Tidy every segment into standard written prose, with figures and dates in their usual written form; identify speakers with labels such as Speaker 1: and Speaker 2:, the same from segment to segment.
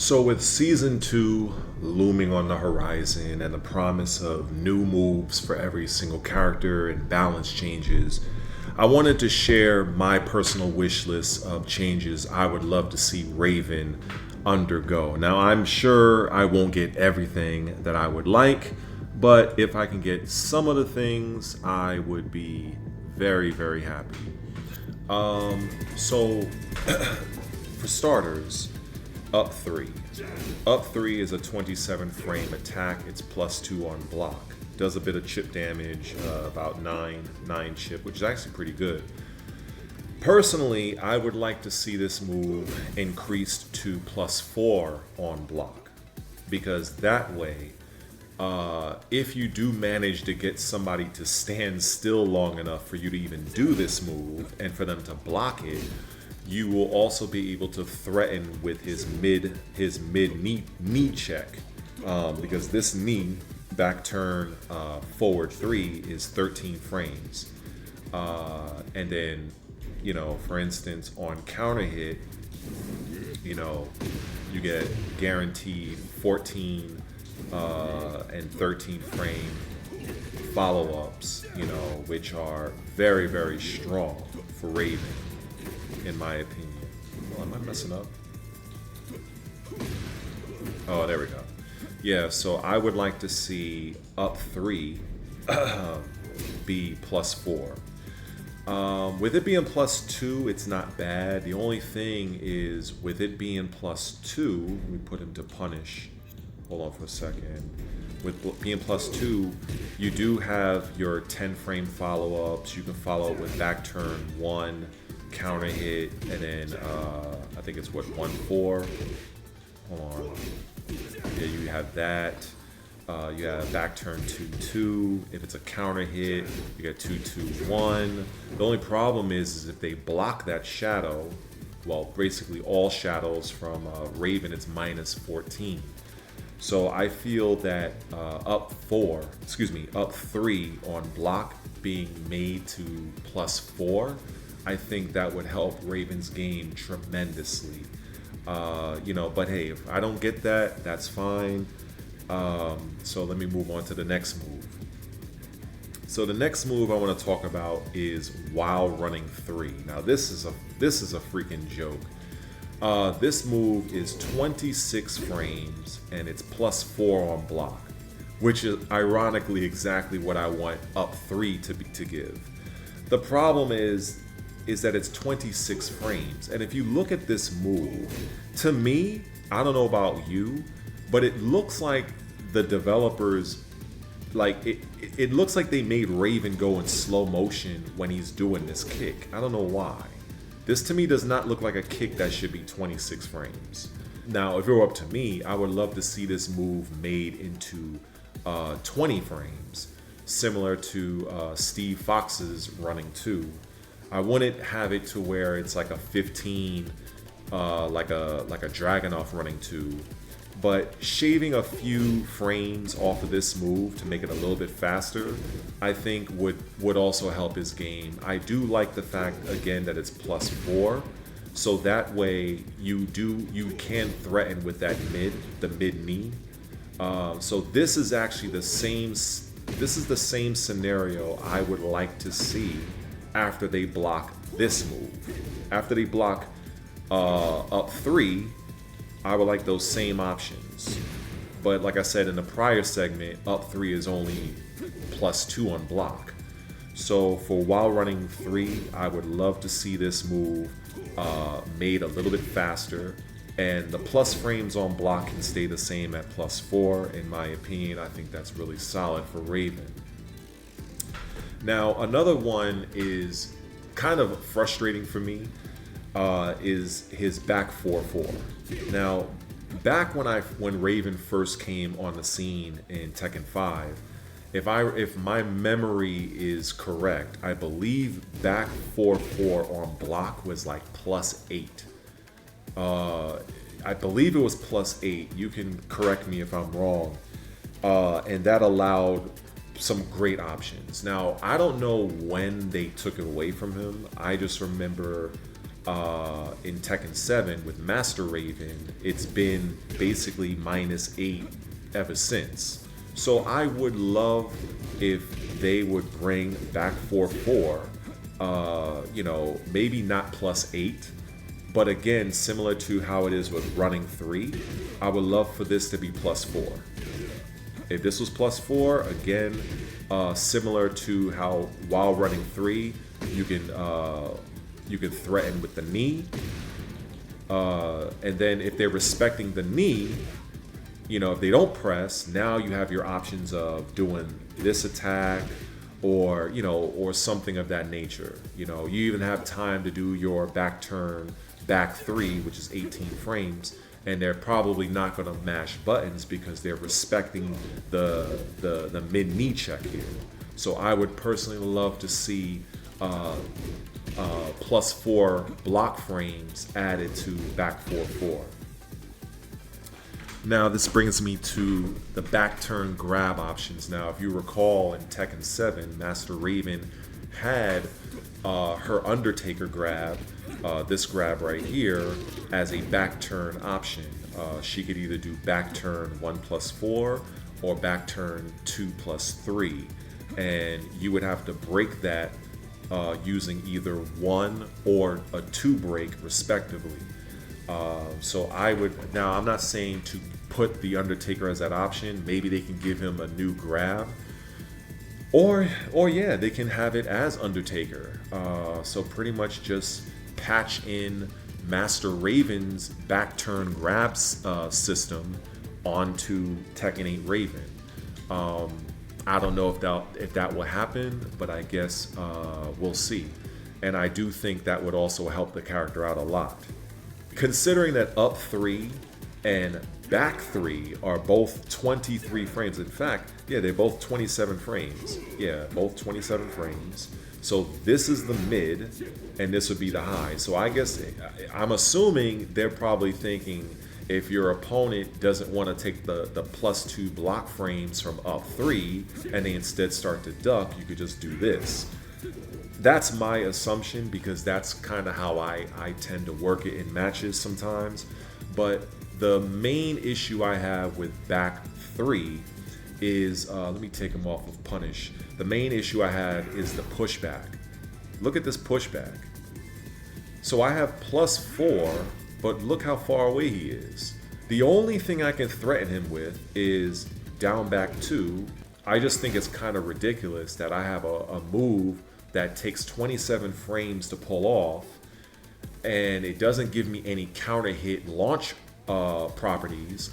Speaker 1: So, with season 2 looming on the horizon and the promise of new moves for every single character and balance changes, I wanted to share my personal wish list of changes I would love to see Raven undergo. Now, I'm sure I won't get everything that I would like, but if I can get some of the things, I would be very, very happy. So, for starters, up 3. Up 3 is a 27 frame attack. It's +2 on block. Does a bit of chip damage, about 9 chip, which is actually pretty good. Personally, I would like to see this move increased to +4 on block. Because that way, if you do manage to get somebody to stand still long enough for you to even do this move and for them to block it, you will also be able to threaten with his mid knee check, because this knee back turn forward 3 is 13 frames, and then for instance on counter hit, you get guaranteed 14 and 13 frame follow-ups, which are very, very strong for Raven, in my opinion. Oh, am I messing up? Oh, there we go. Yeah, so I would like to see up 3 be +4. With it being +2, it's not bad. The only thing is, with it being +2, let me put him to punish. Hold on for a second. With being +2, you do have your 10 frame follow-ups. You can follow up with back turn 1, counter hit, and then I think it's 1-4. Hold on. Yeah, you have that. You have back turn 2-2. If it's a counter hit, you get 2-2-1. The only problem is if they block that shadow, well, basically all shadows from Raven, it's -14. So I feel that up 3 on block being made to +4, I think that would help Raven's game tremendously. But hey, if I don't get that, that's fine. So let me move on to the next move. So the next move I want to talk about is while running 3. Now this is a freaking joke. This move is 26 frames and it's +4 on block, which is ironically exactly what I want up 3 to give. The problem is that it's 26 frames, and if you look at this move, to me, I don't know about you, but it looks like the developers, it looks like they made Raven go in slow motion when he's doing this kick. I don't know why. This to me does not look like a kick that should be 26 frames. Now, if it were up to me, I would love to see this move made into 20 frames, similar to Steve Fox's running 2. I wouldn't have it to where it's like a 15, like a Dragunov running 2, but shaving a few frames off of this move to make it a little bit faster, I think would also help his game. I do like the fact, again, that it's +4, so that way you can threaten with that the mid knee. So this is actually the same scenario I would like to see after they block this move. After they block up 3, I would like those same options. But like I said in the prior segment, up 3 is only +2 on block. So for while running 3, I would love to see this move made a little bit faster, and the plus frames on block can stay the same at +4. In my opinion, I think that's really solid for Raven. Now, another one is kind of frustrating for me, is his back 4-4. Now, back when Raven first came on the scene in Tekken 5, if my memory is correct, I believe back 4-4 on block was like +8. I believe it was +8. You can correct me if I'm wrong. And that allowed some great options. Now, I don't know when they took it away from him. I just remember in Tekken 7 with Master Raven, it's been basically -8 ever since. So I would love if they would bring back 4-4, you know, maybe not +8, but again, similar to how it is with running 3, I would love for this to be +4. If this was +4, again, similar to how while running 3, you can threaten with the knee, and then if they're respecting the knee, you know, if they don't press, now you have your options of doing this attack, or you know, or something of that nature. You know, you even have time to do your back turn, back 3, which is 18 frames, and they're probably not going to mash buttons because they're respecting the mid knee check here. So I would personally love to see +4 block frames added to back 4-4. Now this brings me to the back turn grab options. Now if you recall in Tekken 7, Master Raven had her Undertaker grab, this grab right here, as a back turn option. She could either do back turn 1+4 or back turn 2+3, and you would have to break that using either 1 or a 2 break respectively. So I would, now I'm not saying to put the Undertaker as that option. Maybe they can give him a new grab, or yeah, they can have it as Undertaker. So pretty much just patch in Master Raven's back turn grabs system onto Tekken 8 Raven. I don't know if that will happen, but I guess we'll see. And I do think that would also help the character out a lot. Considering that up 3 and back 3 are both 23 frames. In fact, yeah, they're both 27 frames. Yeah, both 27 frames. So this is the mid, and this would be the high. So I guess, I'm assuming they're probably thinking, if your opponent doesn't want to take the +2 block frames from up 3, and they instead start to duck, you could just do this. That's my assumption, because that's kind of how I tend to work it in matches sometimes. But the main issue I have with back 3 is, let me take him off of punish. The main issue I have is the pushback. Look at this pushback. So I have +4, but look how far away he is. The only thing I can threaten him with is down back 2. I just think it's kind of ridiculous that I have a move that takes 27 frames to pull off, and it doesn't give me any counter hit launch properties,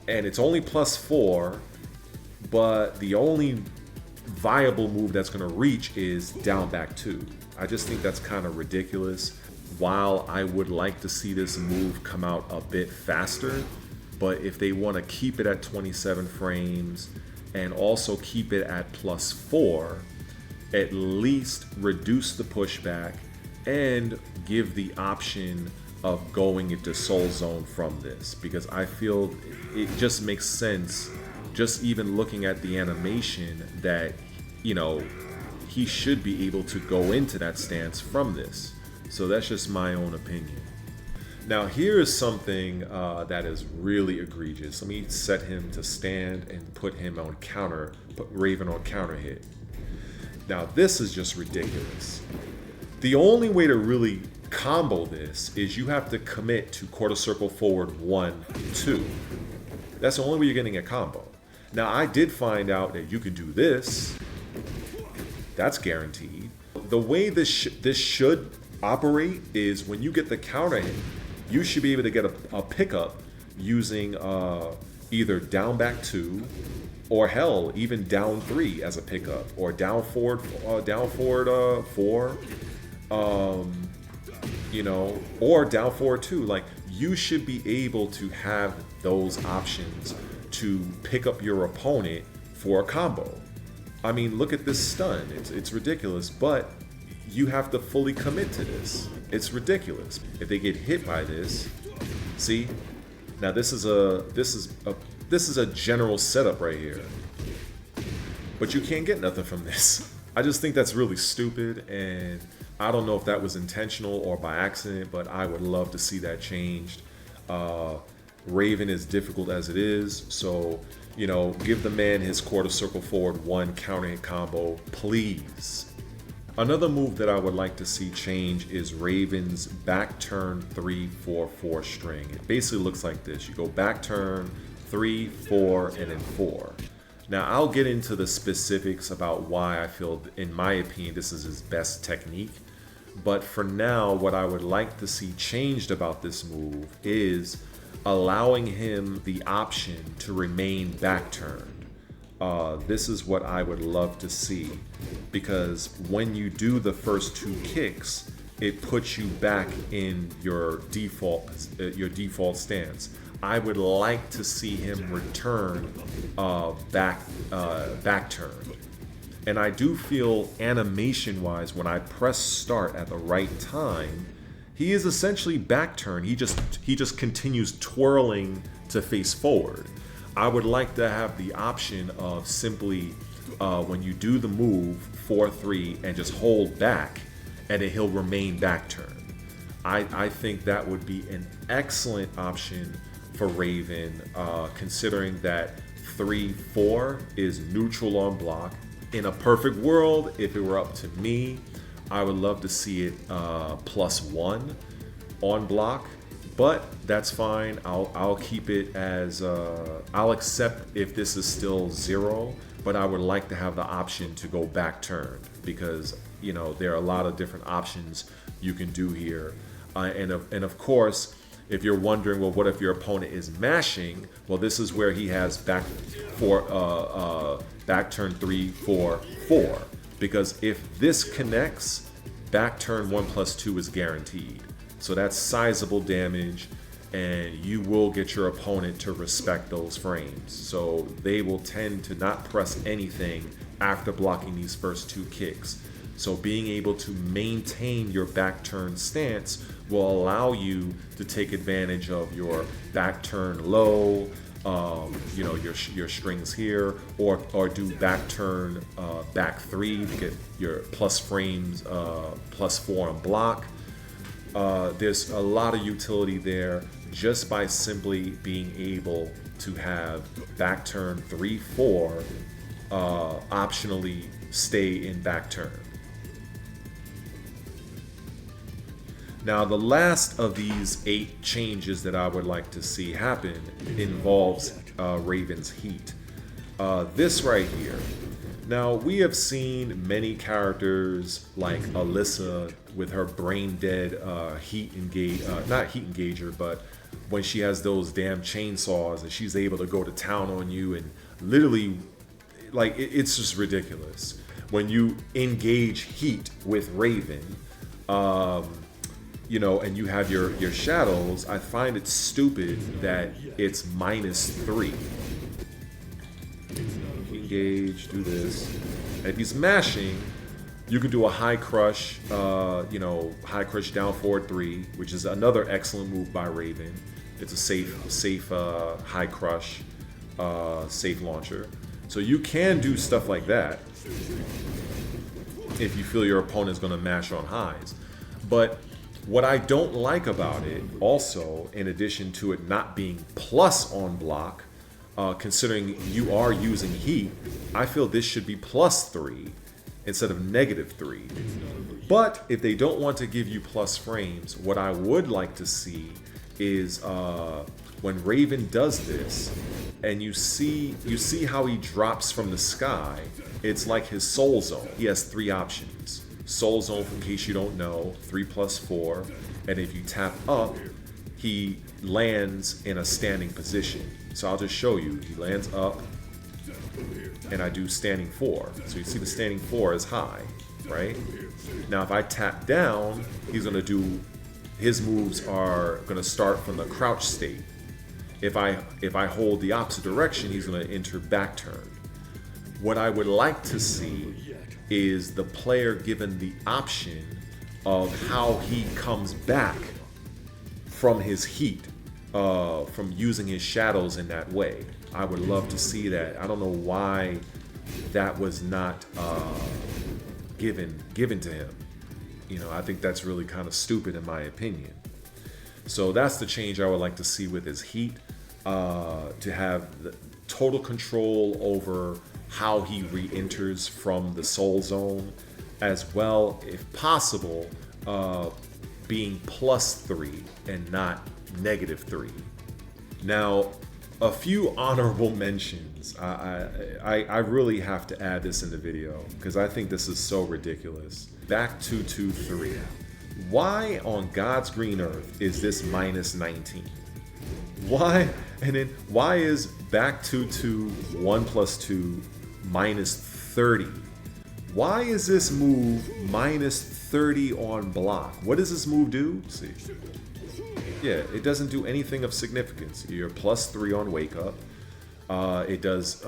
Speaker 1: and it's only +4, but the only viable move that's going to reach is down back 2. I just think that's kind of ridiculous. While I would like to see this move come out a bit faster, but if they want to keep it at 27 frames and also keep it at +4, at least reduce the pushback and give the option of going into Soul Zone from this, because I feel it just makes sense, just even looking at the animation, that, you know, he should be able to go into that stance from this. So that's just my own opinion. Now here is something that is really egregious. Let me set him to stand and put him on counter, put Raven on counter hit. Now this is just ridiculous. The only way to really combo this is you have to commit to quarter circle forward 1, 2. That's the only way you're getting a combo. Now I did find out that you can do this. That's guaranteed. The way this should operate is when you get the counter hit, you should be able to get a pickup using either down back 2, or hell, even down 3 as a pickup, or down forward 4, you know, or down forward 2. Like, you should be able to have those options to pick up your opponent for a combo. I mean, look at this stun. It's ridiculous, but you have to fully commit to this. It's ridiculous. If they get hit by this, see? Now this is a general setup right here. But you can't get nothing from this. I just think that's really stupid, and I don't know if that was intentional or by accident, but I would love to see that changed. Raven is difficult as it is, so you know, give the man his quarter circle forward 1 counter hit combo, please. Another move that I would like to see change is Raven's back turn 3-4-4 string. It basically looks like this. You go back turn 3, 4, and then 4. Now I'll get into the specifics about why I feel, in my opinion, this is his best technique. But for now, what I would like to see changed about this move is allowing him the option to remain back turned. This is what I would love to see, because when you do the first 2 kicks, it puts you back in your default stance. I would like to see him return back turn. And I do feel animation-wise, when I press start at the right time, he is essentially back turn. He just continues twirling to face forward. I would like to have the option of simply, when you do the move 4-3 and just hold back, and then he'll remain back turn. I think that would be an excellent option for Raven, considering that 3-4 is neutral on block. In a perfect world, if it were up to me, I would love to see it +1 on block, but that's fine. I'll keep it as I'll accept if this is still 0, but I would like to have the option to go back turn, because you know there are a lot of different options you can do here, and of course, if you're wondering, well, what if your opponent is mashing? Well, this is where he has back turn 3-4-4, because if this connects, back turn 1+2 is guaranteed. So that's sizable damage, and you will get your opponent to respect those frames. So they will tend to not press anything after blocking these first 2 kicks. So being able to maintain your back turn stance will allow you to take advantage of your back turn low, you know, your strings here, or do back turn back 3 to get your plus frames, +4 on block. There's a lot of utility there just by simply being able to have back turn 3-4 optionally stay in back turn. Now, the last of these 8 changes that I would like to see happen involves Raven's heat. This right here. Now, we have seen many characters like Alyssa with her brain dead heat engage, not heat engager, but when she has those damn chainsaws and she's able to go to town on you and literally, like, it's just ridiculous. When you engage heat with Raven, you know, and you have your shadows, I find it stupid that it's -3. Engage, do this. And if he's mashing, you can do a high crush, you know, high crush down forward 3, which is another excellent move by Raven. It's a safe high crush, safe launcher. So you can do stuff like that if you feel your opponent's going to mash on highs. But what I don't like about it, also, in addition to it not being plus on block, considering you are using heat, I feel this should be +3 instead of -3. But if they don't want to give you plus frames, what I would like to see is when Raven does this, and you see how he drops from the sky, it's like his soul zone. He has 3 options. Soul zone, in case you don't know, 3+4, and if you tap up, he lands in a standing position. So I'll just show you. He lands up, and I do standing 4. So you see the standing 4 is high, right? Now if I tap down, he's gonna do, his moves are gonna start from the crouch state. If I hold the opposite direction, he's gonna enter back turn. What I would like to see is the player given the option of how he comes back from his heat, from using his shadows in that way. I would love to see that. I don't know why that was not given to him. I think that's really kind of stupid in my opinion. So that's the change I would like to see with his heat, to have the total control over how he re-enters from the soul zone, as well, if possible, being +3 and not -3. Now, a few honorable mentions. I really have to add this in the video because I think this is so ridiculous. Back 223. Why on God's green earth is this -19? Why? And then why is back 2-2 1 + 2 -30? Why is this move -30 on block? What does this move do? See. Yeah, it doesn't do anything of significance. You're +3 on wake up. It does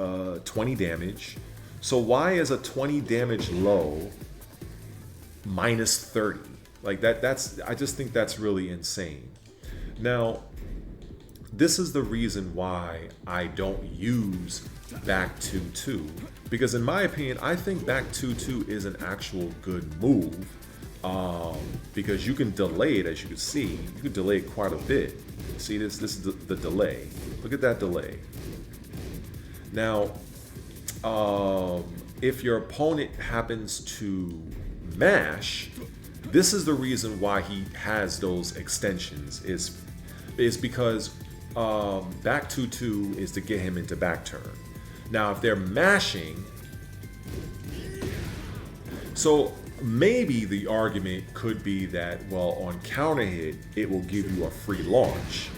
Speaker 1: 20 damage. So why is a 20 damage low -30? Like I just think that's really insane. Now, this is the reason why I don't use back 2-2, because in my opinion, I think back 2-2 is an actual good move, because you can delay it. As you can see, you can delay it quite a bit. See this is the delay. Look at that delay. Now, if your opponent happens to mash, this is the reason why he has those extensions, is because back 2-2 is to get him into back turn. Now, if they're mashing, so maybe the argument could be that, well, on counter hit, it will give you a free launch.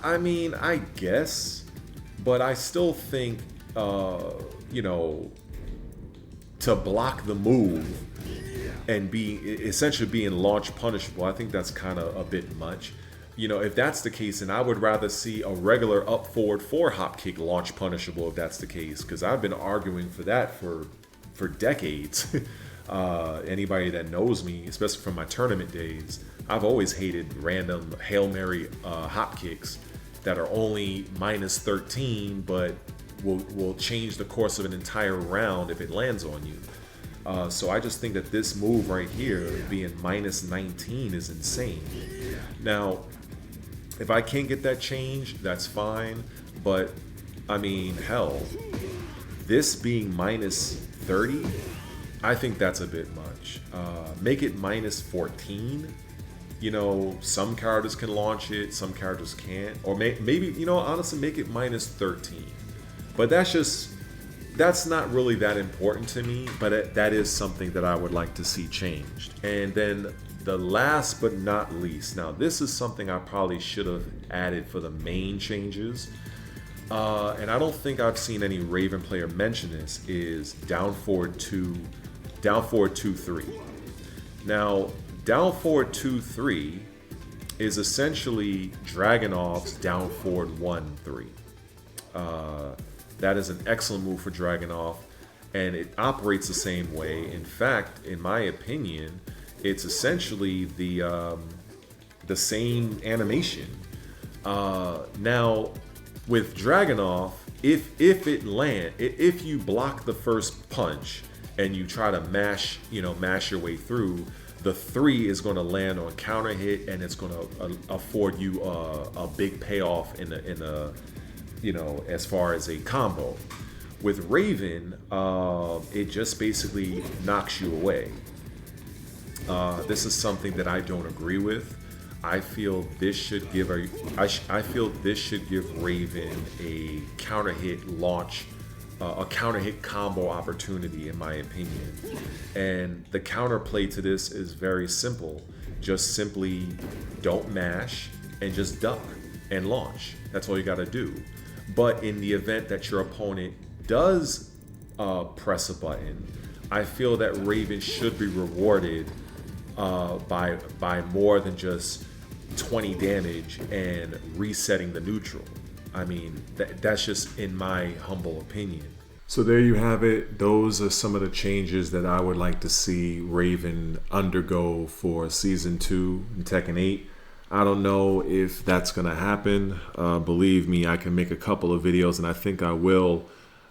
Speaker 1: I mean, I guess, but I still think, to block the move and essentially being launch punishable, I think that's kind of a bit much. If that's the case, then I would rather see a regular up forward 4 hop kick launch punishable, if that's the case, because I've been arguing for that for decades. Anybody that knows me, especially from my tournament days, I've always hated random Hail Mary hop kicks that are only -13, but will change the course of an entire round if it lands on you. So I just think that this move right here, being -19, is insane. Now, if I can't get that change, that's fine. But, I mean, hell, this being -30, I think that's a bit much. Make it -14. Some characters can launch it, some characters can't. Or maybe, honestly, make it -13. But that's not really that important to me, but that is something that I would like to see changed. And then the last but not least, now this is something I probably should have added for the main changes, and I don't think I've seen any Raven player mention this, is down forward 2-3. Now, down forward 2-3 is essentially Dragunov's down forward 1-3. That is an excellent move for Dragunov, and it operates the same way. In fact, in my opinion, it's essentially the same animation. Now, with Dragunov, if you block the first punch and you try to mash your way through, the 3 is going to land on counter hit, and it's going to afford you a big payoff in a as far as a combo. With Raven, it just basically knocks you away. This is something that I don't agree with. I feel this should give Raven a counter hit launch, a counter hit combo opportunity, in my opinion. And the counterplay to this is very simple. Just simply don't mash and just duck and launch. That's all you got to do. But in the event that your opponent does press a button, I feel that Raven should be rewarded by more than just 20 damage and resetting the neutral. I mean, that's just in my humble opinion. So there you have it. Those are some of the changes that I would like to see Raven undergo for Season 2 in Tekken 8. I don't know if that's going to happen. Believe me, I can make a couple of videos, and I think I will,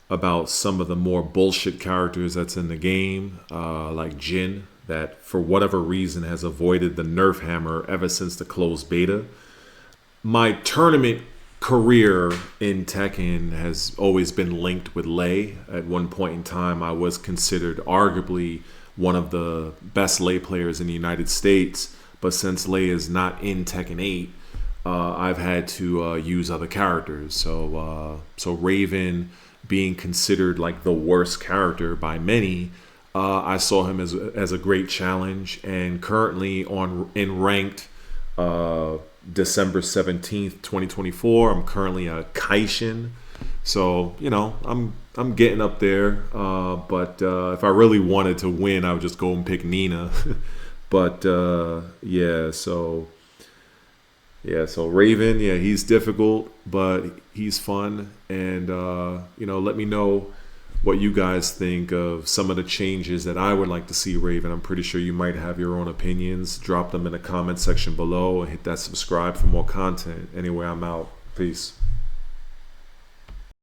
Speaker 1: about some of the more bullshit characters that's in the game, like Jin. that for whatever reason has avoided the Nerf hammer ever since the closed beta. My tournament career in Tekken has always been linked with Lei. At one point in time, I was considered arguably one of the best Lei players in the United States. But since Lei is not in Tekken 8, I've had to use other characters. So Raven being considered like the worst character by many, I saw him as a great challenge. And currently in ranked December 17th, 2024, I'm currently a Kaishin. So, I'm getting up there. But if I really wanted to win, I would just go and pick Nina. But so Raven, he's difficult, but he's fun. And let me know what you guys think of some of the changes that I would like to see Raven. I'm pretty sure you might have your own opinions. Drop them in the comment section below and hit that subscribe for more content. Anyway, I'm out. Peace.